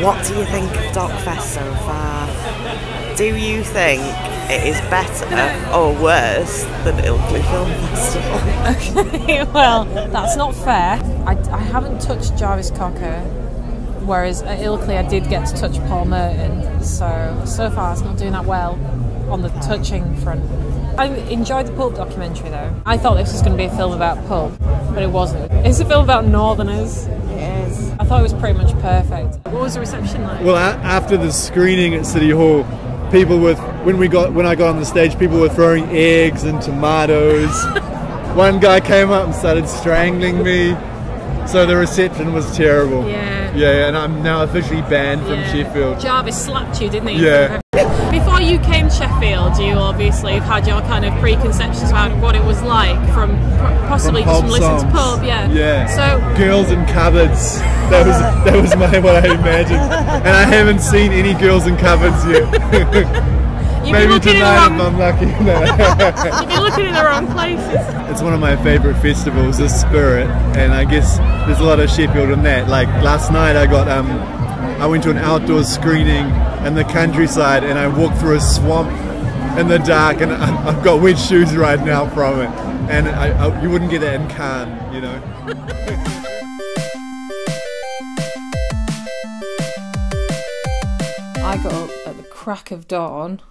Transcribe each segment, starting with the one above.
What do you think of Docfest so far? Do you think it is better or worse than Ilkley Film Festival? Okay, well, that's not fair. I haven't touched Jarvis Cocker, whereas at Ilkley I did get to touch Paul Merton, so far it's not doing that well on the touching front. I enjoyed the Pulp documentary though. I thought this was going to be a film about Pulp, but it wasn't. It's a film about Northerners. It is. I thought it was pretty much perfect. What was the reception like? Well, after the screening at City Hall, when I got on the stage, people were throwing eggs and tomatoes. One guy came up and started strangling me. So the reception was terrible. Yeah, and I'm now officially banned from Sheffield. Jarvis slapped you, didn't he? Yeah. Before you came to Sheffield, you obviously have had your kind of preconceptions about what it was like from possibly just from listening to Pulp, Yeah. So girls in cupboards. That was what I imagined. And I haven't seen any girls in cupboards yet. Maybe tonight if I'm lucky. You'd be looking in the wrong places. It's one of my favourite festivals, the Spirit, and I guess there's a lot of Sheffield in that. Like last night I went to an outdoor screening in the countryside and I walked through a swamp in the dark, and I've got wet shoes right now from it. And you wouldn't get that in Cannes, you know. I got up at the crack of dawn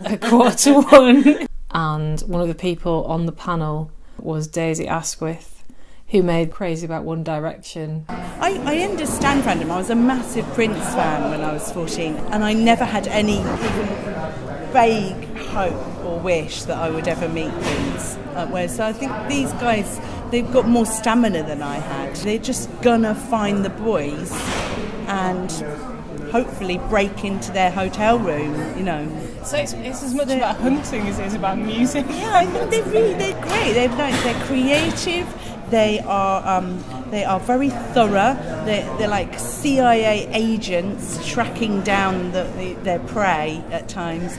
at 1:15, and one of the people on the panel was Daisy Asquith, who made Crazy About One Direction. I understand fandom. I was a massive Prince fan when I was 14, and I never had any even vague hope or wish that I would ever meet Prince. So I think these guys, they've got more stamina than I had. They're just gonna find the boys and hopefully break into their hotel room, you know. So it's as much about hunting as it is about music. Yeah, I think they're great. They're creative. They are very thorough. They're like CIA agents tracking down their prey at times.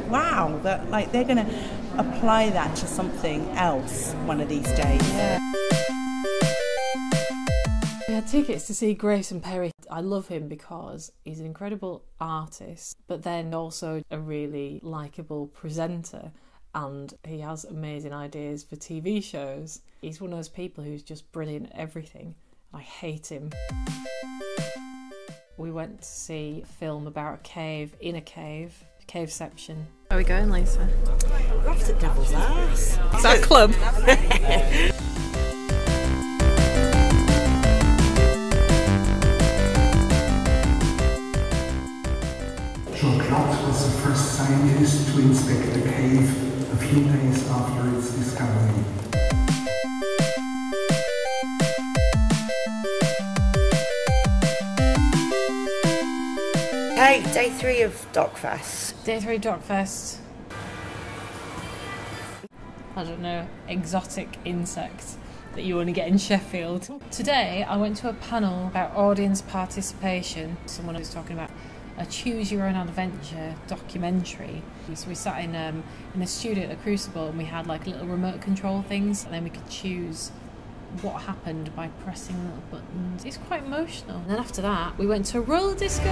Wow, they're going to apply that to something else one of these days. Yeah. We had tickets to see Grayson Perry. I love him because he's an incredible artist, but then also a really likeable presenter, and he has amazing ideas for TV shows. He's one of those people who's just brilliant at everything. I hate him. We went to see a film about a cave, in a cave, caveception. Where are we going, Lisa? We're off to Devil's Arse. Is that a club? Jean-Claude was the first scientist to inspect the cave a few days after its discovery. Hey, day 3 of Docfest. Day 3 Docfest. I don't know, exotic insect that you only get in Sheffield. Today I went to a panel about audience participation. Someone was talking about a choose your own adventure documentary. So we sat in a studio at the Crucible, and we had like little remote control things, and then we could choose what happened by pressing little buttons. It's quite emotional. And then after that we went to a roller disco.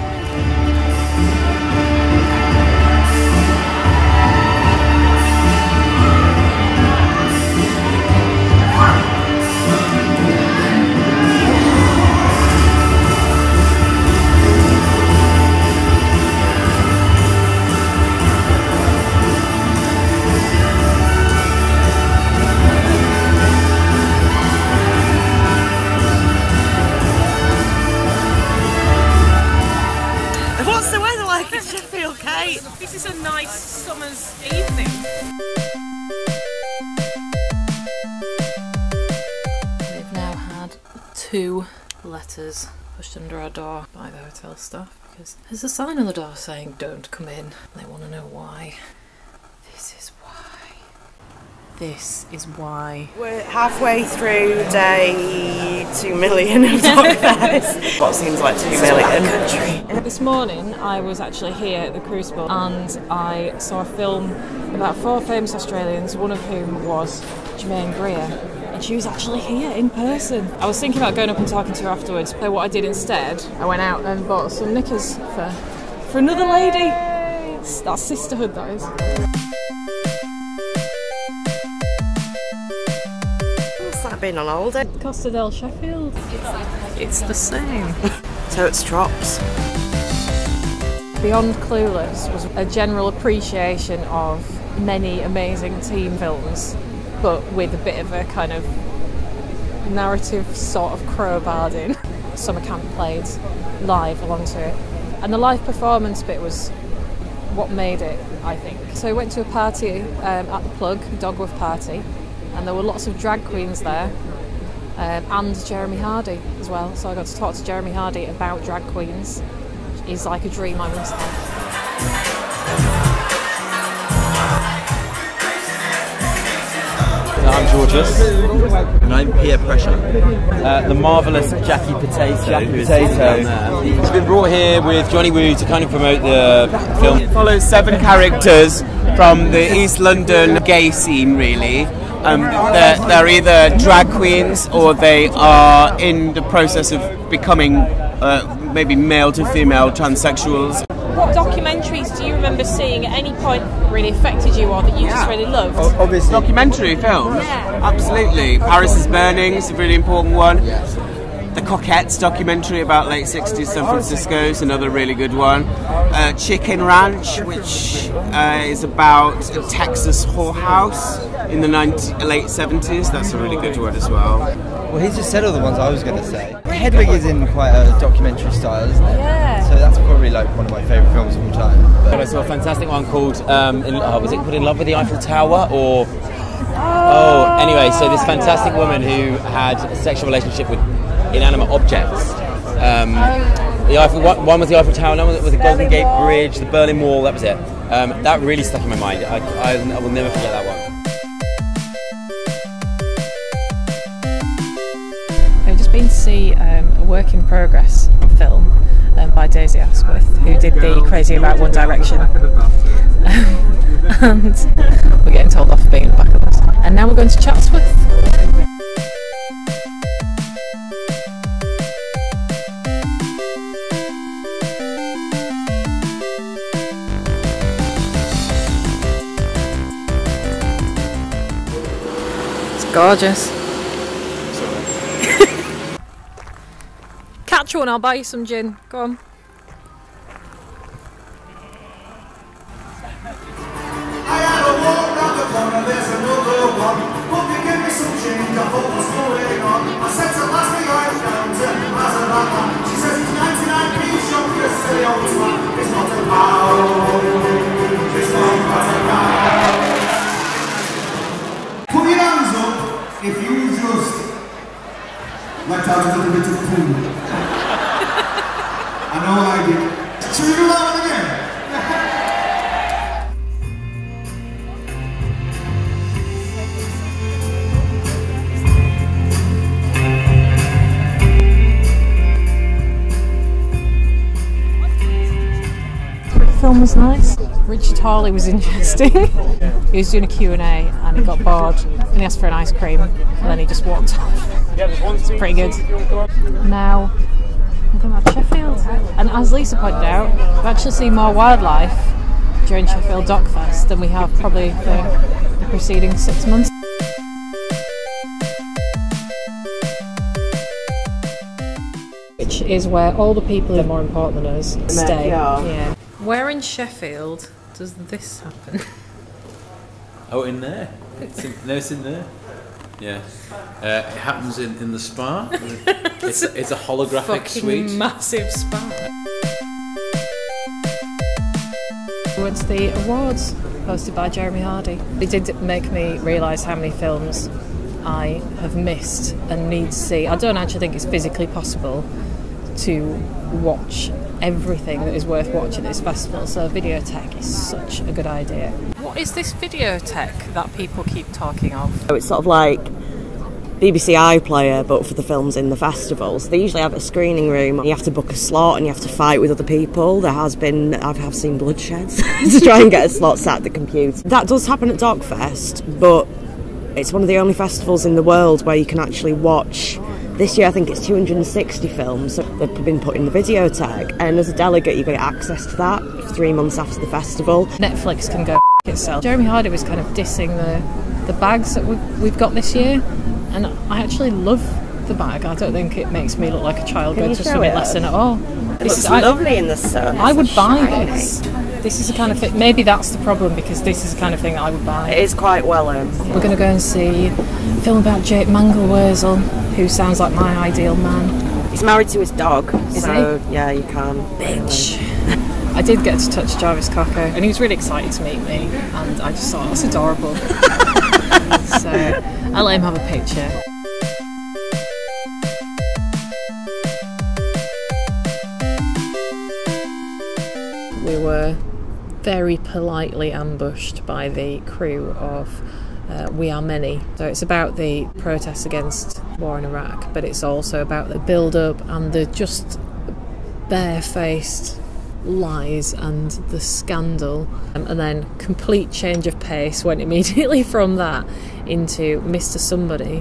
This is a nice summer's evening. We've now had 2 letters pushed under our door by the hotel staff because there's a sign on the door saying don't come in. They want to know why. This is why. This is why. We're halfway through day 2 million of Docfest. What seems like 2 million. This morning I was actually here at the Crucible and I saw a film about 4 famous Australians, one of whom was Jermaine Greer. and she was actually here in person. I was thinking about going up and talking to her afterwards, but what I did instead, I went out and bought some knickers for another lady. That's sisterhood, that is. What's that been on holiday? Costa del Sheffield. It's the same. Totes Trops. Beyond Clueless was a general appreciation of many amazing teen films, but with a bit of a kind of narrative sort of crowbarred in. Summer camp played live along to it, and the live performance bit was what made it, I think. So I went to a party at the Plug, Dogworth party, and there were lots of drag queens there, and Jeremy Hardy as well. So I got to talk to Jeremy Hardy about drag queens. It's like a dream I must have. I'm Georges. And I'm Peer Pressure. The marvellous Jackie Potato. He's been brought here with Johnny Woo to kind of promote the film. It follows 7 characters from the East London gay scene, really. They're either drag queens or they are in the process of becoming maybe male to female transsexuals. What documentaries do you remember seeing at any point that really affected you or that you just really loved? Obviously. Documentary films? Yeah. Absolutely. Paris is Burning is a really important one. Yes. The Coquettes documentary about late 60s San Francisco is another really good one. Chicken Ranch, which is about a Texas whorehouse in the late 70s. That's a really good one as well. Well, he's just said all the ones I was going to say. Hedwig is in quite a documentary style, isn't it? Yeah. So that's probably like one of my favourite films of all time. But I saw a fantastic one called, was it called In Love with the Eiffel Tower? Or anyway, so this fantastic woman who had a sexual relationship with inanimate objects. One was the Eiffel Tower, another was the Golden Gate Bridge, the Berlin Wall. That was it. That really stuck in my mind. I will never forget that one. I've just been to see a work in progress film by Daisy Asquith, who did the Crazy About One Direction. And we're getting told off for being in the back of us. And now we're going to Chatsworth. It's gorgeous. Catch one, I'll buy you some gin. Go on. Put your hands up if you just let out a little bit of poo. I know I did. Should we do that one again? The film was nice. Richard Hawley was interesting. He was doing a Q&A and he got bored and he asked for an ice cream and then he just walked off. It's pretty good. Now we're going back to Sheffield, and as Lisa pointed out, we've actually seen more wildlife during Sheffield Docfest than we have probably for the preceding 6 months. Which is where all the people who are more important than us stay. Yeah. Where in Sheffield does this happen? Oh, in there. It's in there. Yeah. It happens in the spa. It's a holographic suite. Massive spa. We went to the awards hosted by Jeremy Hardy. It did make me realise how many films I have missed and need to see. I don't actually think it's physically possible to watch everything that is worth watching at this festival, so videotech is such a good idea. What is this videotech that people keep talking of? So it's sort of like BBC iPlayer but for the films in the festivals. They usually have a screening room. You have to book a slot and you have to fight with other people. I have seen bloodsheds to try and get a slot sat at the computer. That does happen at Docfest, but It's one of the only festivals in the world where you can actually watch. This year I think it's 260 films that have been put in the video tag, and as a delegate you get access to that for 3 months after the festival. Netflix can go itself. Jeremy Hardy was kind of dissing the bags that we've got this year, and I actually love the bag. I don't think it makes me look like a child going to a swimming lesson at all. This is lovely in the sun. I would buy this. This is the kind of thing, maybe that's the problem, because this is the kind of thing that I would buy. It is quite well We're going to go and see a film about Jake Mangelwurzel, who sounds like my ideal man. He's married to his dog, is so he? yeah, you can. Bitch. I did get to touch Jarvis Cocker, and he was really excited to meet me, and I just thought, that's adorable. So I let him have a picture. We were very politely ambushed by the crew of We Are Many. So it's about the protests against war in Iraq, but it's also about the build-up and the just barefaced lies and the scandal. And then complete change of pace went immediately from that into Mr. Somebody,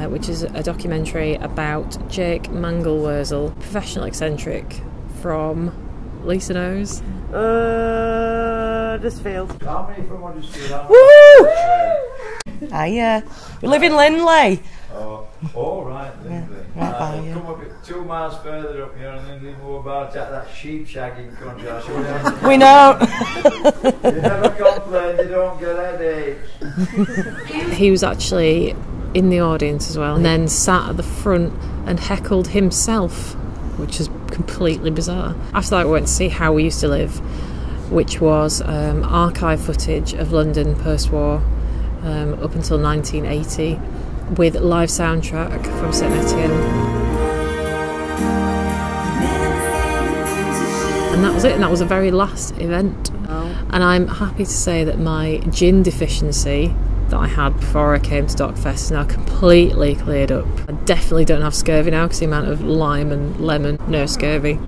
which is a documentary about Jake Mangelwurzel, professional eccentric from Lisa knows. Huddersfield. How many from Huddersfield? Woo! Hiya. We live in Lindley. Oh, all right, Lindley. Yeah, right by you. Come a bit 2 miles further up here and Lindley, we're about at that sheep shagging country. We know. You never complain, you don't get headaches. He was actually in the audience as well, and then sat at the front and heckled himself, which is completely bizarre. After that we went to see How We Used to Live, which was archive footage of London post-war up until 1980 with live soundtrack from St Etienne. And that was it, and that was the very last event. Oh. And I'm happy to say that my gin deficiency that I had before I came to Docfest is now completely cleared up. I definitely don't have scurvy now because the amount of lime and lemon, no scurvy.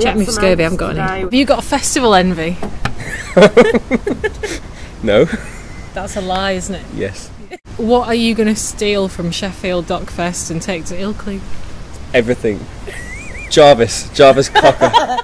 Check me for scurvy, I haven't got any. Have you got a festival envy? No. That's a lie, isn't it? Yes. What are you going to steal from Sheffield Docfest and take to Ilkley? Everything. Jarvis Cocker.